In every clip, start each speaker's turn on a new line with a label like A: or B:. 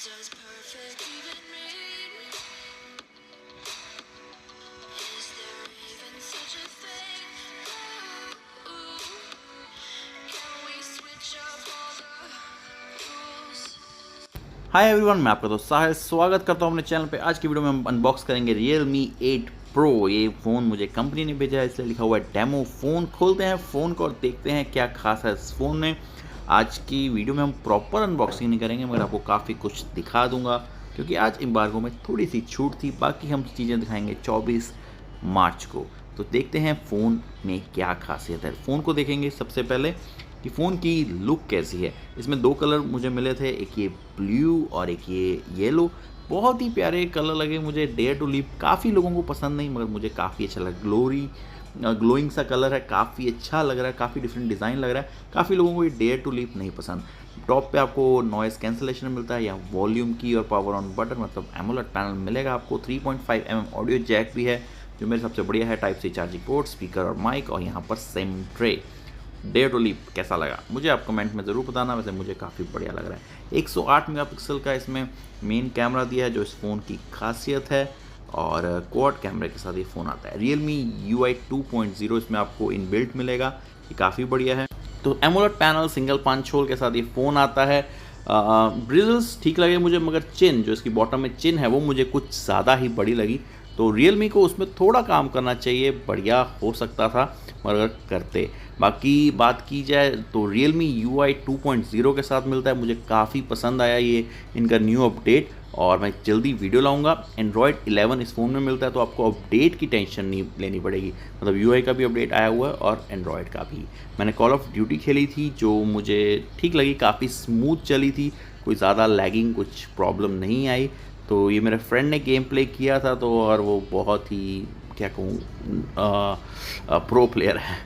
A: Does perfect even mean? Is there even such a thing? Ooh, can we switch up all the rules?
B: Hi everyone, मैं आपका दोस्त साहिल स्वागत करता हूं अपने चैनल पे। आज की वीडियो में हम अनबॉक्स करेंगे Realme 8 Pro। ये फ़ोन मुझे कंपनी ने भेजा है, इसलिए लिखा हुआ है डेमो। फ़ोन खोलते हैं फ़ोन को और देखते हैं क्या खास है इस फ़ोन में। आज की वीडियो में हम प्रॉपर अनबॉक्सिंग नहीं करेंगे, मगर आपको काफ़ी कुछ दिखा दूंगा, क्योंकि आज एम्बार्गो में थोड़ी सी छूट थी। बाकी हम चीज़ें दिखाएंगे 24 मार्च को। तो देखते हैं फ़ोन में क्या खासियत है। फ़ोन को देखेंगे सबसे पहले कि फ़ोन की लुक कैसी है। इसमें दो कलर मुझे मिले थे, एक ये ब्लू और एक ये येलो। बहुत ही प्यारे कलर लगे मुझे। डेयर टू लिव काफ़ी लोगों को पसंद नहीं, मगर मुझे काफ़ी अच्छा लगा। ग्लोइंग सा कलर है, काफ़ी अच्छा लग रहा है, काफ़ी डिफरेंट डिज़ाइन लग रहा है। काफ़ी लोगों को ये डेयर टू लिव नहीं पसंद। टॉप पे आपको नॉइज़ कैंसलेशन मिलता है, या वॉल्यूम की और पावर ऑन बटन, मतलब एमोलेड पैनल मिलेगा आपको। 3.5 mm ऑडियो जैक भी है, जो मेरे सबसे बढ़िया है। Type C charging port, speaker और माइक, और यहाँ पर SIM tray. Dare to live कैसा लगा मुझे आप कमेंट में ज़रूर बताना। वैसे मुझे काफ़ी बढ़िया लग रहा है। 108 मेगापिक्सल का इसमें मेन कैमरा दिया है, जो इस फ़ोन की खासियत है, और क्वाड कैमरे के साथ ये फ़ोन आता है। Realme UI 2.0 इसमें आपको इनबिल्ट मिलेगा, ये काफ़ी बढ़िया है। तो AMOLED panel, single punch hole के साथ ये फ़ोन आता है। ब्रिजल्स ठीक लगे मुझे, मगर चिन, जो इसकी बॉटम में चिन है, वो मुझे कुछ ज़्यादा ही बड़ी लगी। तो Realme को उसमें थोड़ा काम करना चाहिए, बढ़िया हो सकता था मगर करते। बाकी बात की जाए तो Realme UI 2.0 के साथ मिलता है। मुझे काफ़ी पसंद आया ये इनका न्यू अपडेट, और मैं जल्दी वीडियो लाऊंगा। Android 11 इस फ़ोन में मिलता है, तो आपको अपडेट की टेंशन नहीं लेनी पड़ेगी। मतलब UI का भी अपडेट आया हुआ है और Android का भी। मैंने कॉल ऑफ ड्यूटी खेली थी, जो मुझे ठीक लगी, काफ़ी स्मूथ चली थी, कोई ज़्यादा लैगिंग कुछ प्रॉब्लम नहीं आई। तो ये मेरे फ्रेंड ने गेम प्ले किया था, तो और वो बहुत ही क्या कहूँ प्रो प्लेयर है,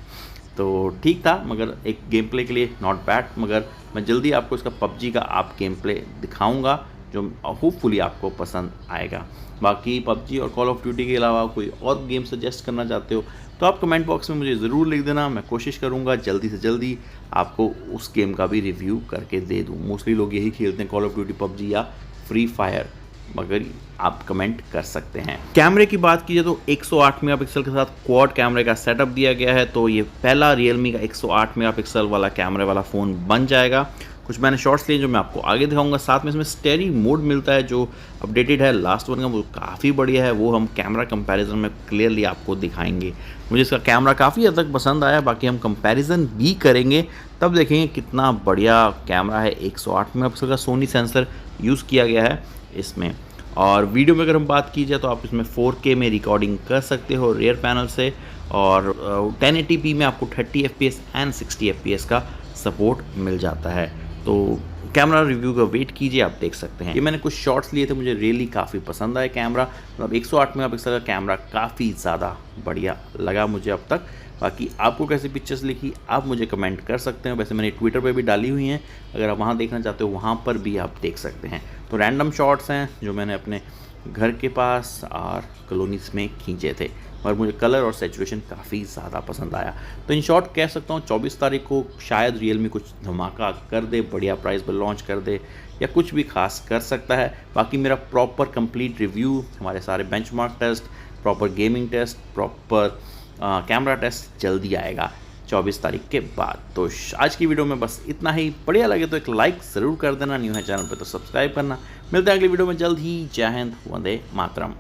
B: तो ठीक था। मगर एक गेम प्ले के लिए नॉट बैड। मगर मैं जल्दी आपको इसका PUBG का आप गेम प्ले दिखाऊंगा, जो होपफुली आपको पसंद आएगा। बाकी PUBG और कॉल ऑफ ड्यूटी के अलावा कोई और गेम सजेस्ट करना चाहते हो तो आप कमेंट बॉक्स में मुझे ज़रूर लिख देना। मैं कोशिश करूँगा जल्दी से जल्दी आपको उस गेम का भी रिव्यू करके दे दूँ। मोस्टली लोग यही खेलते हैं, कॉल ऑफ ड्यूटी, PUBG या फ्री फायर, मगर आप कमेंट कर सकते हैं। कैमरे की बात कीजिए तो 108 मेगापिक्सल के साथ क्वाड कैमरे का सेटअप दिया गया है। तो ये पहला Realme का 108 मेगापिक्सल वाला कैमरे वाला फ़ोन बन जाएगा। कुछ मैंने शॉट्स लिए जो मैं आपको आगे दिखाऊंगा। साथ में इसमें स्टेरी मोड मिलता है, जो अपडेटेड है लास्ट वन का, वो काफ़ी बढ़िया है। वो हम कैमरा कंपैरिजन में क्लियरली आपको दिखाएंगे। मुझे इसका कैमरा काफ़ी हद तक पसंद आया। बाकी हम कंपैरिजन भी करेंगे, तब देखेंगे कितना बढ़िया कैमरा है। 108 मेगापिक्सल का सोनी सेंसर यूज़ किया गया है इसमें। और वीडियो में अगर हम बात की जाए तो आप इसमें 4K में रिकॉर्डिंग कर सकते हो रियर पैनल से, और 1080p में आपको 30 FPS एंड 60 FPS का सपोर्ट मिल जाता है। तो कैमरा रिव्यू का वेट कीजिए, आप देख सकते हैं। ये मैंने कुछ शॉट्स लिए थे, मुझे रियली काफ़ी पसंद आया कैमरा। मतलब 108 मेगापिक्सल का कैमरा काफ़ी ज़्यादा बढ़िया लगा मुझे अब तक। बाकी आपको कैसी पिक्चर्स लिखी आप मुझे कमेंट कर सकते हैं। वैसे मैंने ट्विटर पे भी डाली हुई हैं, अगर आप वहाँ देखना चाहते हो वहाँ पर भी आप देख सकते हैं। तो रैंडम शॉट्स हैं जो मैंने अपने घर के पास और कॉलोनीज़ में खींचे थे, और मुझे कलर और सैचुरेशन काफ़ी ज़्यादा पसंद आया। तो इन शॉर्ट कह सकता हूँ 24 तारीख को शायद Realme कुछ धमाका कर दे, बढ़िया प्राइस पर लॉन्च कर दे, या कुछ भी खास कर सकता है। बाकी मेरा प्रॉपर कंप्लीट रिव्यू, हमारे सारे benchmark test, proper gaming test, proper camera test जल्दी आएगा 24 तारीख के बाद। तो आज की वीडियो में बस इतना ही। बढ़िया लगे तो एक लाइक ज़रूर कर देना, न्यू है चैनल पे तो सब्सक्राइब करना। मिलते हैं अगली वीडियो में जल्द ही। जय हिंद, वंदे मातरम।